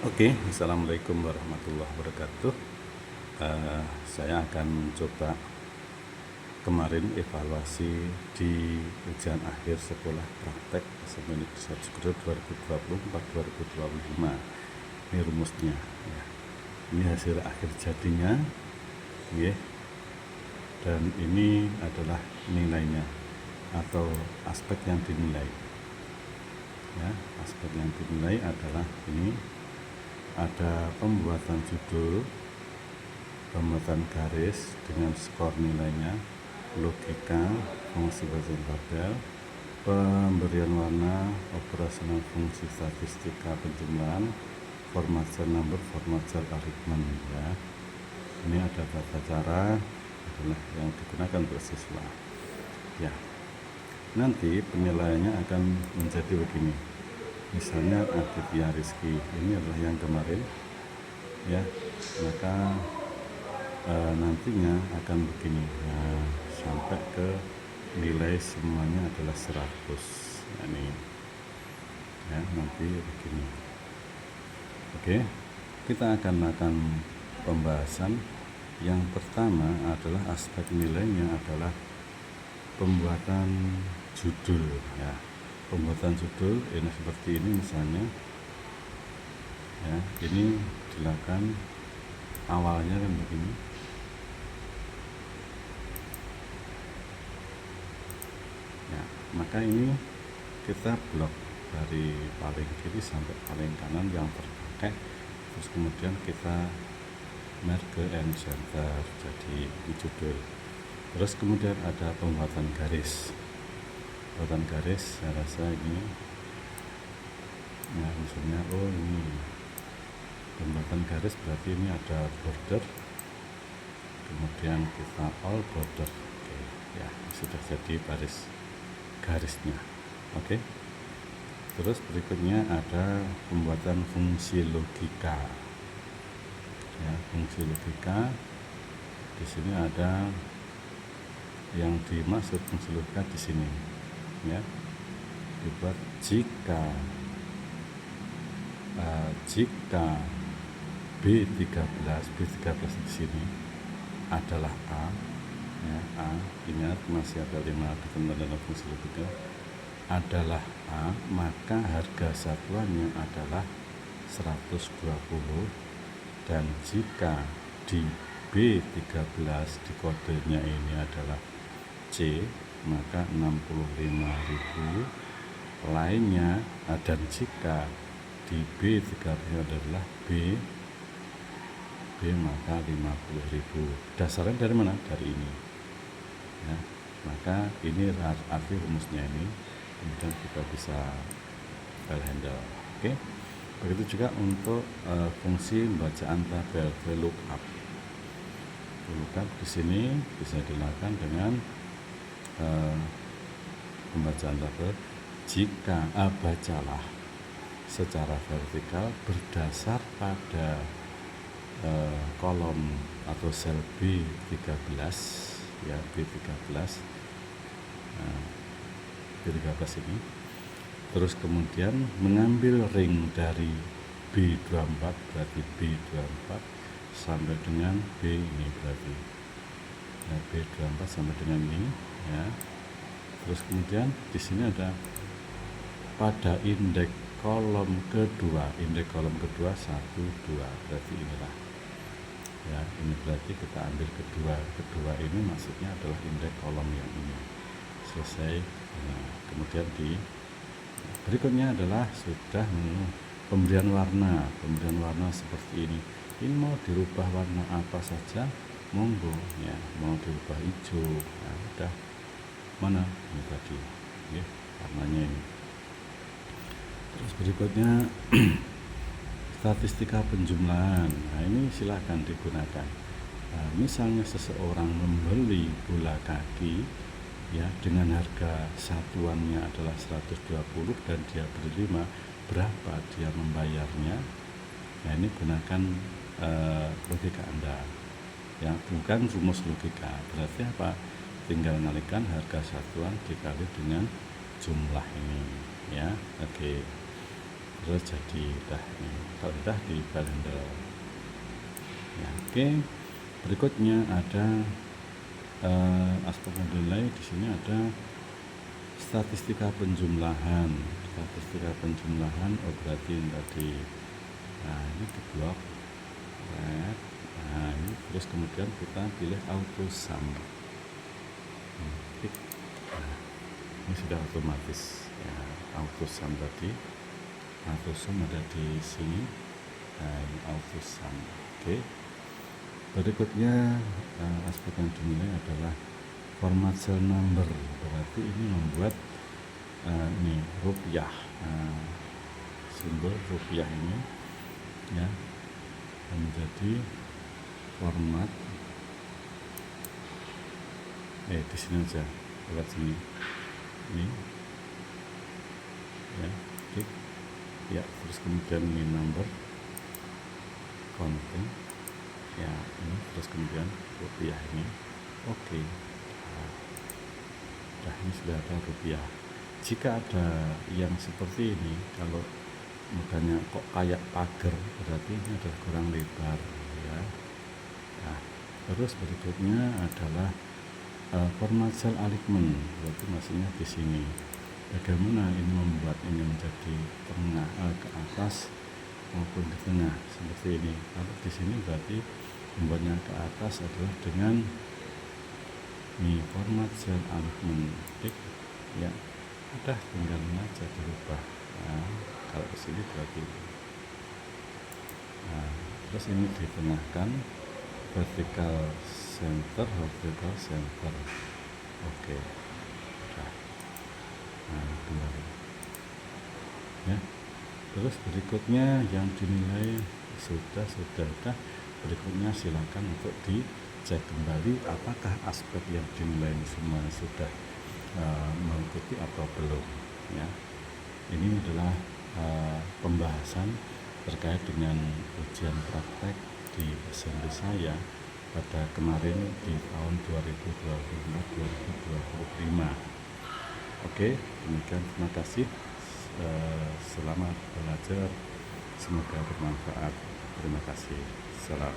Oke, assalamualaikum warahmatullahi wabarakatuh. Saya akan coba kemarin evaluasi di ujian akhir sekolah praktek SMA Negeri 1 Gede 2024-2025. Ini rumusnya. Ya. Ini hasil akhir jadinya, ya. Dan ini adalah nilainya atau aspek yang dinilai. Ya, aspek yang dinilai adalah ini. Ada pembuatan judul, pembuatan garis dengan skor nilainya, logika, fungsi baca tabel, pemberian warna, operasional fungsi statistika penjumlahan, format cell number, format cell arithman. Ya, ini ada tata cara adalah yang digunakan untuk siswa. Ya, nanti penilaiannya akan menjadi begini. Misalnya Aditya Rizky ini adalah yang kemarin, ya, maka nantinya akan begini, sampai ke nilai semuanya adalah 100. Ini ya, nanti begini. Oke, kita akan melakukan pembahasan. Yang pertama adalah aspek nilainya adalah pembuatan judul, ya. Pembuatan judul ini seperti ini misalnya, ya, ini dilakukan awalnya kan begini, ya, maka ini kita blok dari paling kiri sampai paling kanan yang terpakai, terus kemudian kita merge ke end center jadi judul. Terus kemudian ada pembuatan garis. Pembuatan garis saya rasa ini, nah misalnya ini pembuatan garis berarti ini ada border, kemudian kita all border. Oke, ya sudah jadi baris garisnya. Oke, terus berikutnya ada pembuatan fungsi logika, ya, fungsi logika. Di sini ada yang dimaksud fungsi logika di sini, ya, dibuat jika B13 di sini adalah A, ya, A, ingat masih ada 5 ketentuan dalam fungsi logika, adalah A, maka harga satuannya adalah 120, dan jika di B13 di kodenya ini adalah C, maka 65.000 lainnya, dan jika di B13 adalah B maka 50.000. Dasarnya dari mana? Dari ini, ya. Maka ini arti rumusnya ini, kemudian kita bisa file handle. Oke, begitu juga untuk fungsi bacaan tabel VLOOKUP. VLOOKUP di sini bisa dilakukan dengan pembacaan tabel jika bacalah secara vertikal berdasar pada kolom atau sel B13, ya, B13 ini, terus kemudian mengambil ring dari B24 berarti B24 sampai dengan B ini berarti, ya, B24 sampai dengan ini, ya. Terus kemudian di sini ada pada indeks kolom kedua 1, 2, berarti inilah, ya, ini berarti kita ambil kedua ini maksudnya adalah indeks kolom yang ini selesai. Nah, kemudian di berikutnya adalah sudah pemberian warna seperti ini mau dirubah warna apa saja monggo, ya, mau dirubah hijau, nah udah, mana ini tadi, ya, warnanya ini. Terus berikutnya statistika penjumlahan. Nah, ini silakan digunakan. Nah, misalnya seseorang membeli bola kaki, ya, dengan harga satuannya adalah 120 dan dia beli 5, berapa dia membayarnya? Nah, ini gunakan logika Anda, ya, bukan rumus logika. Berarti apa? Tinggal mengalihkan harga satuan dikali dengan jumlah ini, ya. Oke. terus jadi dah ini. Kalau dah di kalender. Ya, oke. Berikutnya ada aspek nilai. Di sini ada statistika penjumlahan. Berarti ini tadi. Nah, ini di blok red. Nah, ini terus kemudian kita pilih auto sum. Klik. Nah, ini sudah otomatis ya, auto sum tadi. Auto sum ada di sini. Nah, ini auto sum. Oke. Berikutnya aspek yang dinilai adalah format cell number. Berarti ini membuat ini rupiah, simbol rupiah ini ya menjadi format di sini aja, lewat sini ini ya, klik ya, terus kemudian ini number konten ya, ini terus kemudian rupiah ini. Oke. Nah, ini sudah ada rupiah. Jika ada yang seperti ini, kalau mukanya kok kayak pagar, berarti ini adalah kurang lebar ya. Nah, terus berikutnya adalah format cell alignment. Berarti maksudnya di sini bagaimana ini membuat ini menjadi tengah ke atas maupun di tengah seperti ini. Kalau di sini berarti membuatnya ke atas adalah dengan ini format cell alignment. Ya, udah tinggal aja dirubah. Nah, kalau di sini berarti nah, terus ini ditengahkan vertical center. Oke. Nah, kembali ya. Terus berikutnya yang dinilai sudah. Berikutnya silakan untuk dicek kembali apakah aspek yang dinilai semua sudah mengikuti atau belum ya. Ini adalah pembahasan terkait dengan ujian praktek di SMP saya pada kemarin di tahun 2024-2025. Oke, demikian, terima kasih. Selamat belajar, semoga bermanfaat. Terima kasih. Salam.